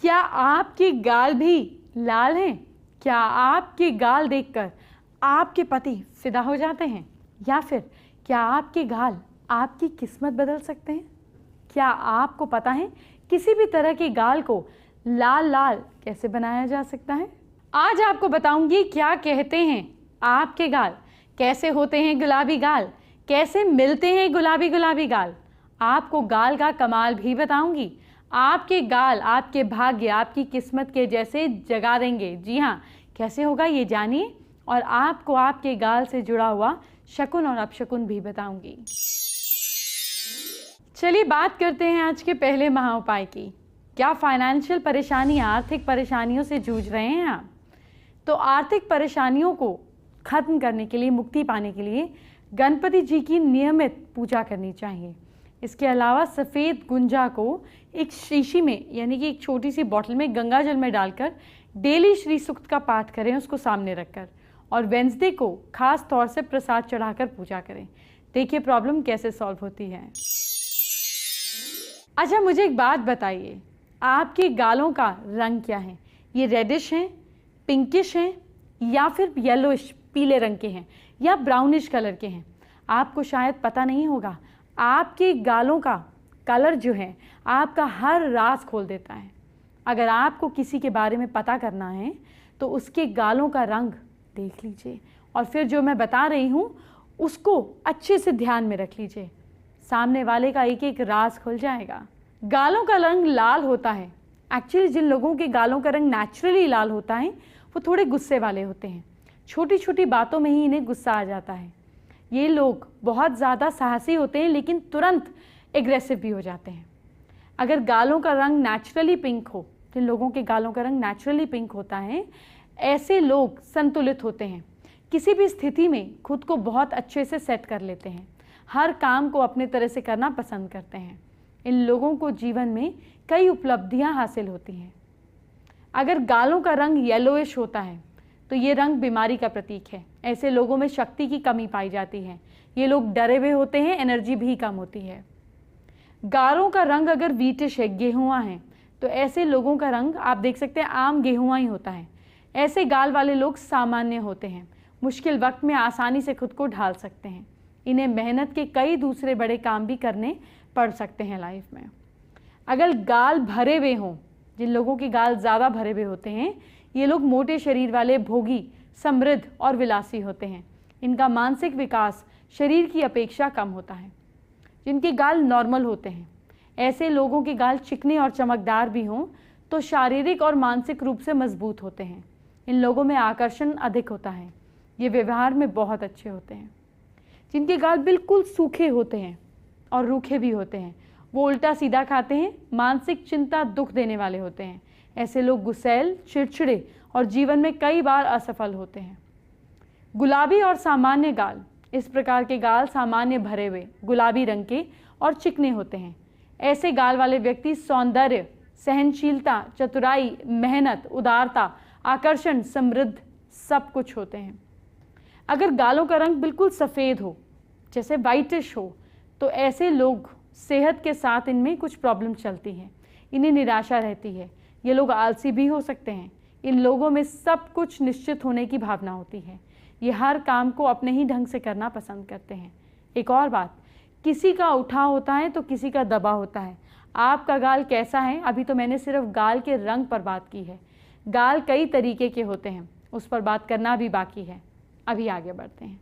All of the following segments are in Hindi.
क्या आपके गाल भी लाल हैं? क्या आपके गाल देखकर आपके पति फिदा हो जाते हैं? या फिर क्या आपके गाल आपकी किस्मत बदल सकते हैं? क्या आपको पता है किसी भी तरह के गाल को लाल लाल कैसे बनाया जा सकता है? आज आपको बताऊंगी क्या कहते हैं आपके गाल, कैसे होते हैं गुलाबी गाल, कैसे मिलते हैं गुलाबी गुलाबी गाल। आपको गाल का कमाल भी बताऊंगी। आपके गाल आपके भाग्य, आपकी किस्मत के जैसे जगा देंगे। जी हाँ, कैसे होगा ये जानिए, और आपको आपके गाल से जुड़ा हुआ शकुन और अपशकुन भी बताऊंगी। चलिए बात करते हैं आज के पहले महाउपाय की। क्या फाइनेंशियल परेशानियां, आर्थिक परेशानियों से जूझ रहे हैं आप? तो आर्थिक परेशानियों को खत्म करने के लिए, मुक्ति पाने के लिए गणपति जी की नियमित पूजा करनी चाहिए। इसके अलावा सफ़ेद गुंजा को एक शीशी में, यानी कि एक छोटी सी बॉटल में गंगा जल में डालकर डेली श्री सूक्त का पाठ करें, उसको सामने रखकर, और वेंसडे को खास तौर से प्रसाद चढ़ाकर पूजा करें। देखिए प्रॉब्लम कैसे सॉल्व होती है। अच्छा मुझे एक बात बताइए, आपके गालों का रंग क्या है? ये रेडिश हैं, पिंकिश हैं, या फिर येलोइश पीले रंग के हैं, या ब्राउनिश कलर के हैं? आपको शायद पता नहीं होगा, आपके गालों का कलर जो है आपका हर राज खोल देता है। अगर आपको किसी के बारे में पता करना है तो उसके गालों का रंग देख लीजिए, और फिर जो मैं बता रही हूँ उसको अच्छे से ध्यान में रख लीजिए। सामने वाले का एक एक राज खुल जाएगा। गालों का रंग लाल होता है। एक्चुअली जिन लोगों के गालों का रंग नेचुरली लाल होता है वो थोड़े गुस्से वाले होते हैं। छोटी छोटी बातों में ही इन्हें गुस्सा आ जाता है। ये लोग बहुत ज़्यादा साहसी होते हैं, लेकिन तुरंत एग्रेसिव भी हो जाते हैं। अगर गालों का रंग नेचुरली पिंक हो, जिन लोगों के गालों का रंग नेचुरली पिंक होता है, ऐसे लोग संतुलित होते हैं। किसी भी स्थिति में खुद को बहुत अच्छे से सेट कर लेते हैं। हर काम को अपने तरह से करना पसंद करते हैं। इन लोगों को जीवन में कई उपलब्धियां हासिल होती हैं। अगर गालों का रंग येलोइश होता है तो ये रंग बीमारी का प्रतीक है। ऐसे लोगों में शक्ति की कमी पाई जाती है। ये लोग डरे हुए होते हैं, एनर्जी भी कम होती है। गालों का रंग अगर व्हीटिश है, गेहुआ है, तो ऐसे लोगों का रंग आप देख सकते हैं आम गेहुआ ही होता है। ऐसे गाल वाले लोग सामान्य होते हैं। मुश्किल वक्त में आसानी से खुद को ढाल सकते हैं। इन्हें मेहनत के कई दूसरे बड़े काम भी करने पड़ सकते हैं लाइफ में। अगर गाल भरे हुए हों, जिन लोगों के गाल ज़्यादा भरे हुए होते हैं, ये लोग मोटे शरीर वाले, भोगी, समृद्ध और विलासी होते हैं। इनका मानसिक विकास शरीर की अपेक्षा कम होता है। जिनके गाल नॉर्मल होते हैं, ऐसे लोगों के गाल चिकने और चमकदार भी हों तो शारीरिक और मानसिक रूप से मजबूत होते हैं। इन लोगों में आकर्षण अधिक होता है। ये व्यवहार में बहुत अच्छे होते हैं। जिनके गाल बिल्कुल सूखे होते हैं और रूखे भी होते हैं, वो उल्टा सीधा खाते हैं, मानसिक चिंता, दुख देने वाले होते हैं। ऐसे लोग गुस्सैल, चिड़चिड़े और जीवन में कई बार असफल होते हैं। गुलाबी और सामान्य गाल, इस प्रकार के गाल सामान्य भरे हुए गुलाबी रंग के और चिकने होते हैं। ऐसे गाल वाले व्यक्ति सौंदर्य, सहनशीलता, चतुराई, मेहनत, उदारता, आकर्षण, समृद्ध सब कुछ होते हैं। अगर गालों का रंग बिल्कुल सफ़ेद हो, जैसे वाइटिश हो, तो ऐसे लोग सेहत के साथ इनमें कुछ प्रॉब्लम चलती है। इन्हें निराशा रहती है। ये लोग आलसी भी हो सकते हैं। इन लोगों में सब कुछ निश्चित होने की भावना होती है। ये हर काम को अपने ही ढंग से करना पसंद करते हैं। एक और बात, किसी का उठा होता है तो किसी का दबा होता है। आपका गाल कैसा है? अभी तो मैंने सिर्फ गाल के रंग पर बात की है। गाल कई तरीके के होते हैं, उस पर बात करना भी बाकी है। अभी आगे बढ़ते हैं।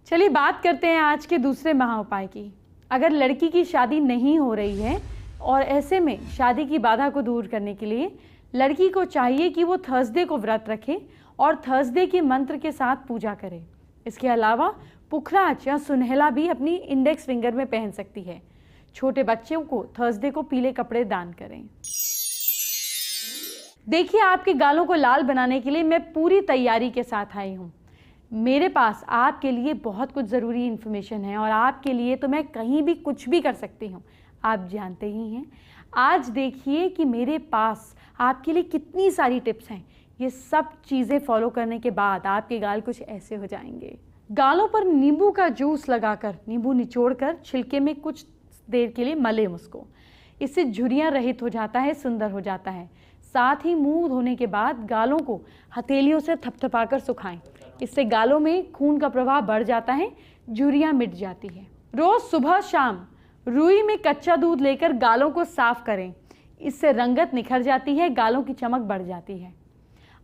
चलिए बात करते हैं आज के दूसरे महाउपाय की। अगर लड़की की शादी नहीं हो रही है और ऐसे में शादी की बाधा को दूर करने के लिए लड़की को चाहिए कि वो थर्सडे को व्रत रखे और थर्सडे के मंत्र के साथ पूजा करे। इसके अलावा पुखराज या सुनहला भी अपनी इंडेक्स फिंगर में पहन सकती है। छोटे बच्चों को थर्सडे को पीले कपड़े दान करें। देखिए, आपके गालों को लाल बनाने के लिए मैं पूरी तैयारी के साथ आई हूँ। मेरे पास आपके लिए बहुत कुछ ज़रूरी इन्फॉर्मेशन है और आपके लिए तो मैं कहीं भी कुछ भी कर सकती हूँ, आप जानते ही हैं। आज देखिए कि मेरे पास आपके लिए कितनी सारी टिप्स हैं। ये सब चीज़ें फॉलो करने के बाद आपके गाल कुछ ऐसे हो जाएंगे। गालों पर नींबू का जूस लगाकर, नींबू निचोड़कर छिलके में कुछ देर के लिए मलें उसको। इससे झुर्रियाँ रहित हो जाता है, सुंदर हो जाता है। साथ ही मुंह धोने के बाद गालों को हथेलियों से थपथपाकर सुखाएं। इससे गालों में खून का प्रवाह बढ़ जाता है, झुर्रियाँ मिट जाती है। रोज सुबह शाम रुई में कच्चा दूध लेकर गालों को साफ करें। इससे रंगत निखर जाती है, गालों की चमक बढ़ जाती है।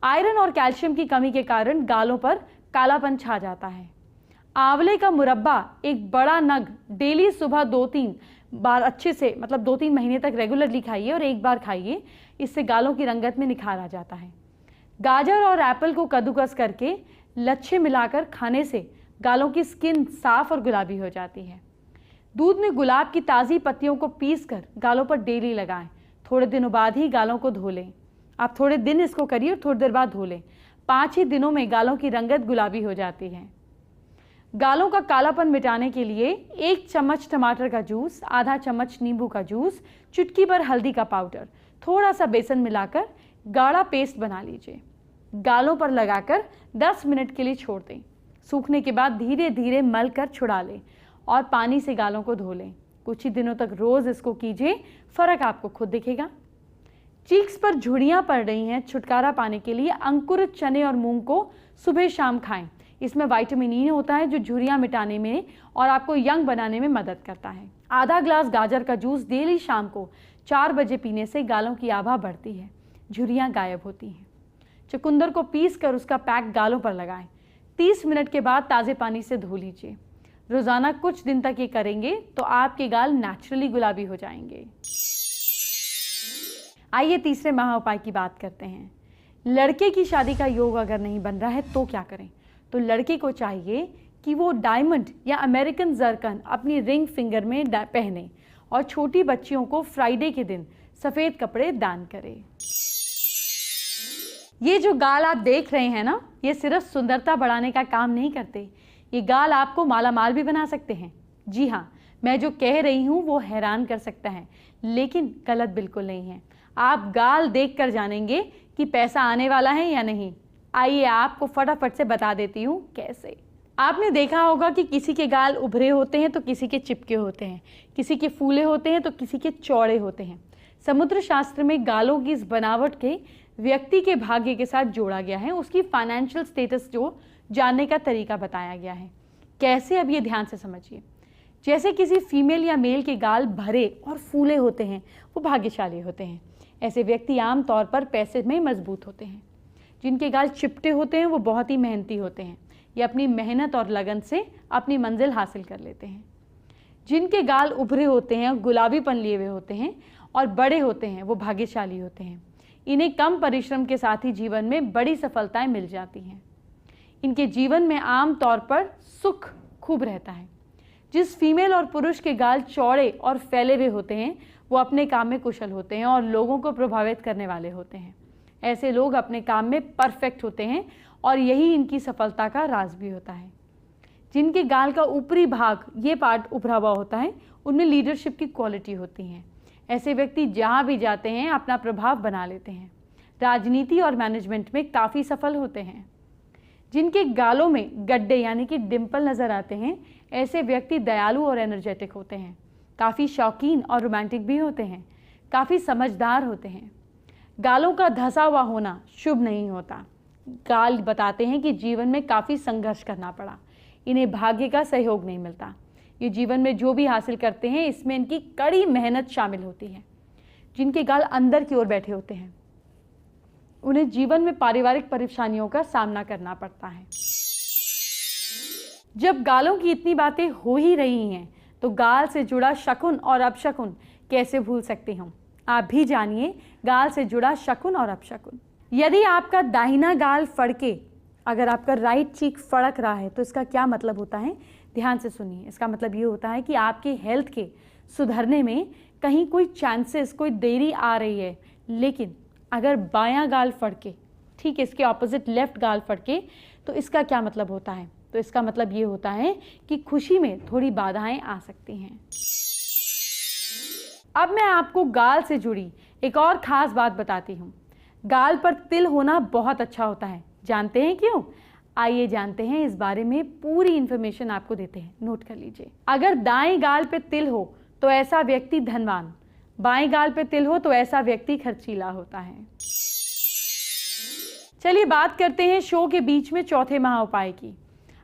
आयरन और कैल्शियम की कमी के कारण गालों पर कालापन छा जाता है। आंवले का मुरब्बा एक बड़ा नग डेली सुबह 2-3 बार अच्छे से 2-3 महीने तक रेगुलरली खाइए और एक बार खाइए। इससे गालों की रंगत में निखार आ जाता है। गाजर और एप्पल को कद्दूकस करके लच्छे मिलाकर खाने से गालों की स्किन साफ और गुलाबी हो जाती है। दूध में गुलाब की ताज़ी पत्तियों को पीसकर गालों पर डेली लगाएं। थोड़े दिनों बाद ही गालों को धो लें। आप थोड़े दिन इसको करिए और थोड़ी देर बाद धो लें। 5 ही दिनों में गालों की रंगत गुलाबी हो जाती है। गालों का कालापन मिटाने के लिए 1 चम्मच टमाटर का जूस, आधा चम्मच नींबू का जूस, चुटकी भर हल्दी का पाउडर, थोड़ा सा बेसन मिलाकर गाढ़ा पेस्ट बना लीजिए। गालों पर लगाकर 10 मिनट के लिए छोड़ दें। सूखने के बाद धीरे धीरे मल कर छुड़ा लें और पानी से गालों को धो लें। कुछ ही दिनों तक रोज़ इसको कीजिए, फ़र्क आपको खुद दिखेगा। चीक्स पर झुर्रियाँ पड़ रही हैं, छुटकारा पाने के लिए अंकुरित चने और मूंग को सुबह शाम खाएं। इसमें विटामिन ई होता है जो झुर्रियाँ मिटाने में और आपको यंग बनाने में मदद करता है। आधा ग्लास गाजर का जूस डेली शाम को 4 बजे पीने से गालों की आभा बढ़ती है, झुर्रियाँ गायब होती हैं। चुकंदर को पीस कर उसका पैक गालों पर लगाएं। 30 मिनट के बाद ताज़े पानी से धो लीजिए। रोज़ाना कुछ दिन तक ये करेंगे तो आपके गाल नेचुरली गुलाबी हो जाएंगे। आइए तीसरे महा उपाय की बात करते हैं। लड़के की शादी का योग अगर नहीं बन रहा है तो क्या करें? तो लड़के को चाहिए कि वो डायमंड या अमेरिकन जरकन अपनी रिंग फिंगर में पहने और छोटी बच्चियों को फ्राइडे के दिन सफ़ेद कपड़े दान करे। ये जो गाल आप देख रहे हैं ना, ये सिर्फ सुंदरता बढ़ाने का काम नहीं करते, ये गाल आपको मालामाल भी बना सकते हैं। जी हाँ, मैं जो कह रही हूँ वो हैरान कर सकता है, लेकिन गलत बिल्कुल नहीं है। आप गाल देखकर जानेंगे कि पैसा आने वाला है या नहीं। आइए आपको फटाफट से बता देती हूँ कैसे। आपने देखा होगा कि किसी के गाल उभरे होते हैं तो किसी के चिपके होते हैं, किसी के फूले होते हैं तो किसी के चौड़े होते हैं। समुद्र शास्त्र में गालों की इस बनावट के व्यक्ति के भाग्य के साथ जोड़ा गया है, उसकी फाइनेंशियल स्टेटस जो जानने का तरीका बताया गया है। कैसे? अब ये ध्यान से समझिए। जैसे किसी फीमेल या मेल के गाल भरे और फूले होते हैं, वो भाग्यशाली होते हैं। ऐसे व्यक्ति आम तौर पर पैसे में मजबूत होते हैं। जिनके गाल चिपटे होते हैं वो बहुत ही मेहनती होते हैं, ये अपनी मेहनत और लगन से अपनी मंजिल हासिल कर लेते हैं। जिनके गाल उभरे होते हैं, गुलाबीपन लिए हुए होते हैं और बड़े होते हैं, वो भाग्यशाली होते हैं। इन्हें कम परिश्रम के साथ ही जीवन में बड़ी सफलताएं मिल जाती हैं। इनके जीवन में आम तौर पर सुख खूब रहता है। जिस फीमेल और पुरुष के गाल चौड़े और फैले हुए होते हैं वो अपने काम में कुशल होते हैं और लोगों को प्रभावित करने वाले होते हैं। ऐसे लोग अपने काम में परफेक्ट होते हैं और यही इनकी सफलता का राज भी होता है। जिनके गाल का ऊपरी भाग, ये पार्ट उभरा हुआ होता है, उनमें लीडरशिप की क्वालिटी होती है। ऐसे व्यक्ति जहाँ भी जाते हैं अपना प्रभाव बना लेते हैं। राजनीति और मैनेजमेंट में काफ़ी सफल होते हैं। जिनके गालों में गड्ढे यानी कि डिम्पल नज़र आते हैं, ऐसे व्यक्ति दयालु और एनर्जेटिक होते हैं, काफ़ी शौकीन और रोमांटिक भी होते हैं, काफ़ी समझदार होते हैं। गालों का धंसा हुआ होना शुभ नहीं होता। गाल बताते हैं कि जीवन में काफ़ी संघर्ष करना पड़ा, इन्हें भाग्य का सहयोग नहीं मिलता। ये जीवन में जो भी हासिल करते हैं इसमें इनकी कड़ी मेहनत शामिल होती है। जिनके गाल अंदर की ओर बैठे होते हैं उन्हें जीवन में पारिवारिक परेशानियों का सामना करना पड़ता है। जब गालों की इतनी बातें हो ही रही हैं तो गाल से जुड़ा शकुन और अपशकुन कैसे भूल सकते हम? आप भी जानिए गाल से जुड़ा शकुन और अपशकुन। यदि आपका दाहिना गाल फड़के, अगर आपका राइट चीक फड़क रहा है तो इसका क्या मतलब होता है? ध्यान से सुनिए। इसका मतलब ये होता है कि आपके हेल्थ के सुधरने में कहीं कोई चांसेस, कोई देरी आ रही है। लेकिन अगर बायां गाल फड़के, ठीक है, इसके ऑपोजिट लेफ्ट गाल फड़के, तो इसका क्या मतलब होता है? तो इसका मतलब ये होता है कि खुशी में थोड़ी बाधाएं आ सकती हैं। अब मैं आपको गाल से जुड़ी एक और ख़ास बात बताती हूँ। गाल पर तिल होना बहुत अच्छा होता है। जानते हैं क्यों? आइए जानते हैं, इस बारे में पूरी इन्फॉर्मेशन आपको देते हैं, नोट कर लीजिए। अगर दाएं गाल पे तिल हो तो ऐसा व्यक्ति धनवान, बाएं गाल पे तिल हो तो ऐसा व्यक्ति खर्चीला होता है। चलिए बात करते हैं शो के बीच में चौथे महा उपाय की।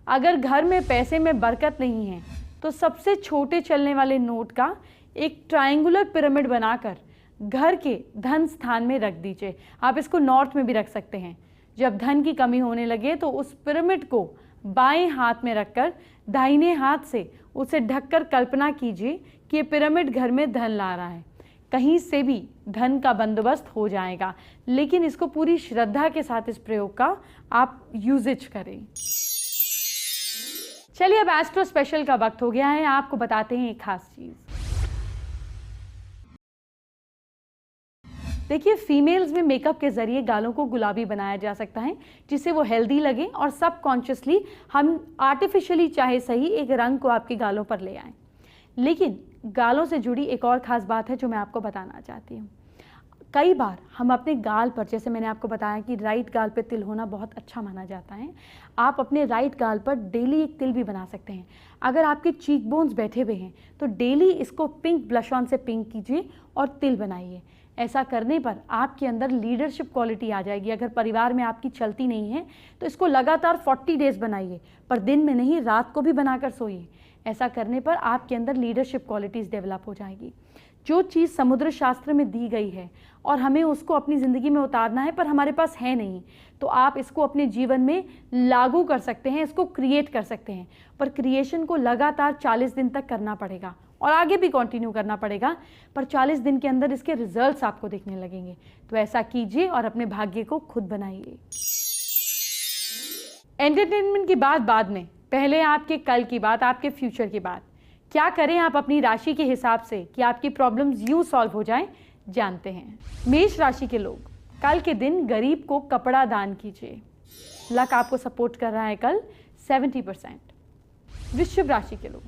अगर घर में पैसे में बरकत नहीं है तो सबसे छोटे चलने वाले नोट का एक ट्रायंगुलर पिरामिड बनाकर घर के धन स्थान में रख दीजिए। आप इसको नॉर्थ में भी रख सकते हैं। जब धन की कमी होने लगे तो उस पिरामिड को बाएं हाथ में रखकर दाहिने हाथ से उसे ढककर कल्पना कीजिए कि ये पिरामिड घर में धन ला रहा है। कहीं से भी धन का बंदोबस्त हो जाएगा, लेकिन इसको पूरी श्रद्धा के साथ इस प्रयोग का आप यूजेज करें। चलिए अब एस्ट्रो स्पेशल का वक्त हो गया है। आपको बताते हैं एक खास चीज। देखिए, फीमेल्स में मेकअप के जरिए गालों को गुलाबी बनाया जा सकता है जिससे वो हेल्दी लगे और सबकॉन्शियसली हम आर्टिफिशियली चाहे सही एक रंग को आपके गालों पर ले आएं। लेकिन गालों से जुड़ी एक और ख़ास बात है जो मैं आपको बताना चाहती हूँ। कई बार हम अपने गाल पर, जैसे मैंने आपको बताया कि राइट गाल पे तिल होना बहुत अच्छा माना जाता है, आप अपने राइट गाल पर डेली एक तिल भी बना सकते हैं। अगर आपके चीक बोन्स बैठे हुए हैं तो डेली इसको पिंक ब्लश ऑन से पिंक कीजिए और तिल बनाइए। ऐसा करने पर आपके अंदर लीडरशिप क्वालिटी आ जाएगी। अगर परिवार में आपकी चलती नहीं है तो इसको लगातार 40 डेज बनाइए, पर दिन में नहीं, रात को भी बनाकर सोइए। ऐसा करने पर आपके अंदर लीडरशिप क्वालिटीज़ डेवलप हो जाएगी। जो चीज़ समुद्र शास्त्र में दी गई है और हमें उसको अपनी ज़िंदगी में उतारना है पर हमारे पास है नहीं, तो आप इसको अपने जीवन में लागू कर सकते हैं, इसको क्रिएट कर सकते हैं। पर क्रिएशन को लगातार 40 दिन तक करना पड़ेगा और आगे भी कंटिन्यू करना पड़ेगा, पर 40 दिन के अंदर इसके रिजल्ट्स आपको दिखने लगेंगे। तो ऐसा कीजिए और अपने भाग्य को खुद बनाइए। एंटरटेनमेंट की बात बाद में, पहले आपके कल की बात, आपके फ्यूचर की बात। क्या करें आप अपनी राशि के हिसाब से कि आपकी प्रॉब्लम्स यूं सॉल्व हो जाएं, जानते हैं। मेष राशि के लोग कल के दिन गरीब को कपड़ा दान कीजिए। लक आपको सपोर्ट कर रहा है कल 70%। वृश्चिक राशि के लोग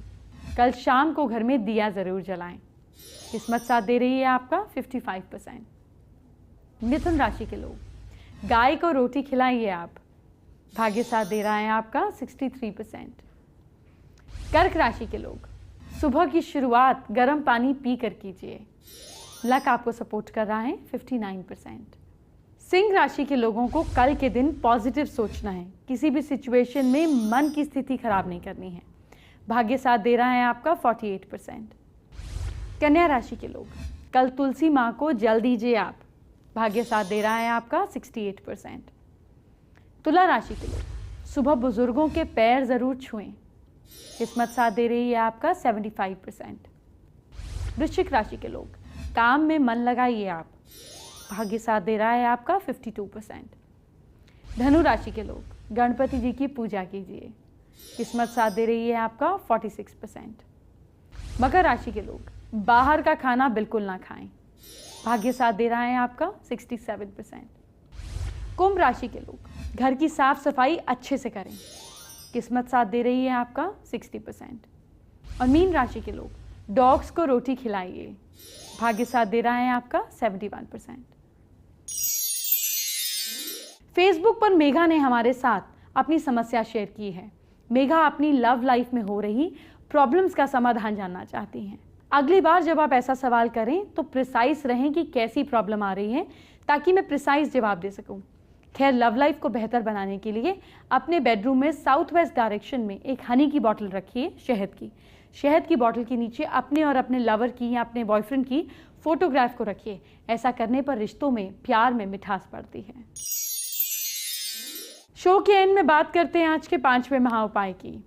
कल शाम को घर में दिया जरूर जलाएं। किस्मत साथ दे रही है आपका 55%। मिथुन राशि के लोग गाय को रोटी खिलाइए आप। भाग्य साथ दे रहा है आपका 63%। कर्क राशि के लोग सुबह की शुरुआत गर्म पानी पी कर कीजिए। लक आपको सपोर्ट कर रहा है 59%। सिंह राशि के लोगों को कल के दिन पॉजिटिव सोचना है। किसी भी सिचुएशन में मन की स्थिति खराब नहीं करनी है। भाग्य साथ दे रहा है आपका 48%। कन्या राशि के लोग कल तुलसी माँ को जल दीजिए आप। भाग्य साथ दे रहा है आपका 68%। तुला राशि के लोग सुबह बुजुर्गों के पैर जरूर छुएं। किस्मत साथ दे रही है आपका 75%। वृश्चिक राशि के लोग काम में मन लगाइए आप। भाग्य साथ दे रहा है आपका 52%। धनु राशि के लोग गणपति जी की पूजा कीजिए। किस्मत साथ दे रही है आपका 46%। मकर राशि के लोग बाहर का खाना बिल्कुल ना खाएं। भाग्य साथ दे रहा है आपका 67%। कुंभ राशि के लोग घर की साफ सफाई अच्छे से करें। किस्मत साथ दे रही है आपका 60%। और मीन राशि के लोग डॉग्स को रोटी खिलाइए। भाग्य साथ दे रहा है आपका 71%। फेसबुक पर मेघा ने हमारे साथ अपनी समस्या शेयर की है। मेघा अपनी लव लाइफ में हो रही प्रॉब्लम्स का समाधान जानना चाहती हैं। अगली बार जब आप ऐसा सवाल करें तो प्रिसाइज रहें कि कैसी प्रॉब्लम आ रही है, ताकि मैं प्रिसाइज जवाब दे सकूं। खैर, लव लाइफ को बेहतर बनाने के लिए अपने बेडरूम में साउथ वेस्ट डायरेक्शन में एक हनी की बॉटल रखिए, शहद की बॉटल के नीचे अपने और अपने लवर की या अपने बॉयफ्रेंड की फोटोग्राफ को रखिए। ऐसा करने पर रिश्तों में, प्यार में मिठास बढ़ती है। शो के एंड में बात करते हैं आज के 5वें महा उपाय की।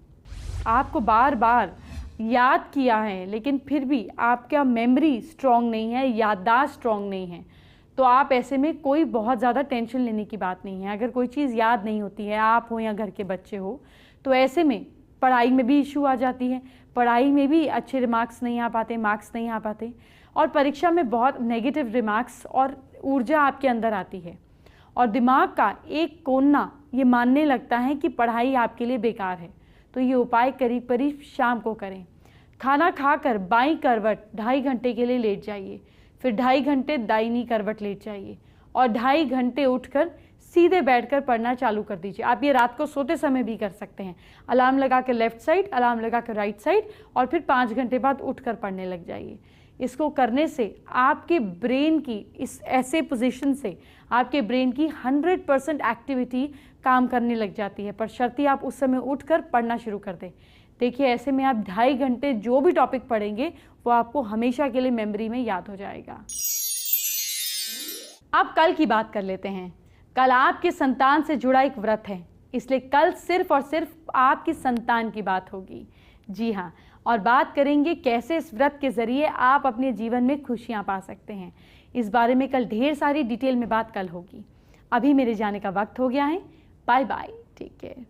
आपको बार बार याद किया है लेकिन फिर भी आपका मेमोरी स्ट्रांग नहीं है, याददाश्त स्ट्रांग नहीं है, तो आप ऐसे में कोई बहुत ज़्यादा टेंशन लेने की बात नहीं है। अगर कोई चीज़ याद नहीं होती है, आप हो या घर के बच्चे हो, तो ऐसे में पढ़ाई में भी इशू आ जाती है। पढ़ाई में भी अच्छे मार्क्स नहीं आ पाते और परीक्षा में बहुत नेगेटिव रिमार्क्स और ऊर्जा आपके अंदर आती है और दिमाग का एक कोना ये मानने लगता है कि पढ़ाई आपके लिए बेकार है। तो ये उपाय करीब करीब शाम को करें। खाना खाकर बाईं करवट 2.5 घंटे के लिए लेट जाइए, फिर 2.5 घंटे दाहिनी करवट लेट जाइए और 2.5 घंटे उठकर सीधे बैठकर पढ़ना चालू कर दीजिए। आप ये रात को सोते समय भी कर सकते हैं। अलार्म लगा कर लेफ्ट साइड, अलार्म लगा कर राइट साइड और फिर 5 घंटे बाद उठकर पढ़ने लग जाइए। इसको करने से आपके ब्रेन की इस ऐसे पोजीशन से आपके ब्रेन की 100% एक्टिविटी काम करने लग जाती है, पर शर्ती आप उस समय उठकर पढ़ना शुरू कर दें। देखिए ऐसे में आप 2.5 घंटे जो भी टॉपिक पढ़ेंगे वो आपको हमेशा के लिए मेमोरी में याद हो जाएगा। अब कल की बात कर लेते हैं। कल आपके संतान से जुड़ा एक व्रत है, इसलिए कल सिर्फ और सिर्फ आपकी संतान की बात होगी। जी हाँ, और बात करेंगे कैसे इस व्रत के जरिए आप अपने जीवन में खुशियाँ पा सकते हैं। इस बारे में कल ढेर सारी डिटेल में बात कल होगी। अभी मेरे जाने का वक्त हो गया है। Bye bye, take care.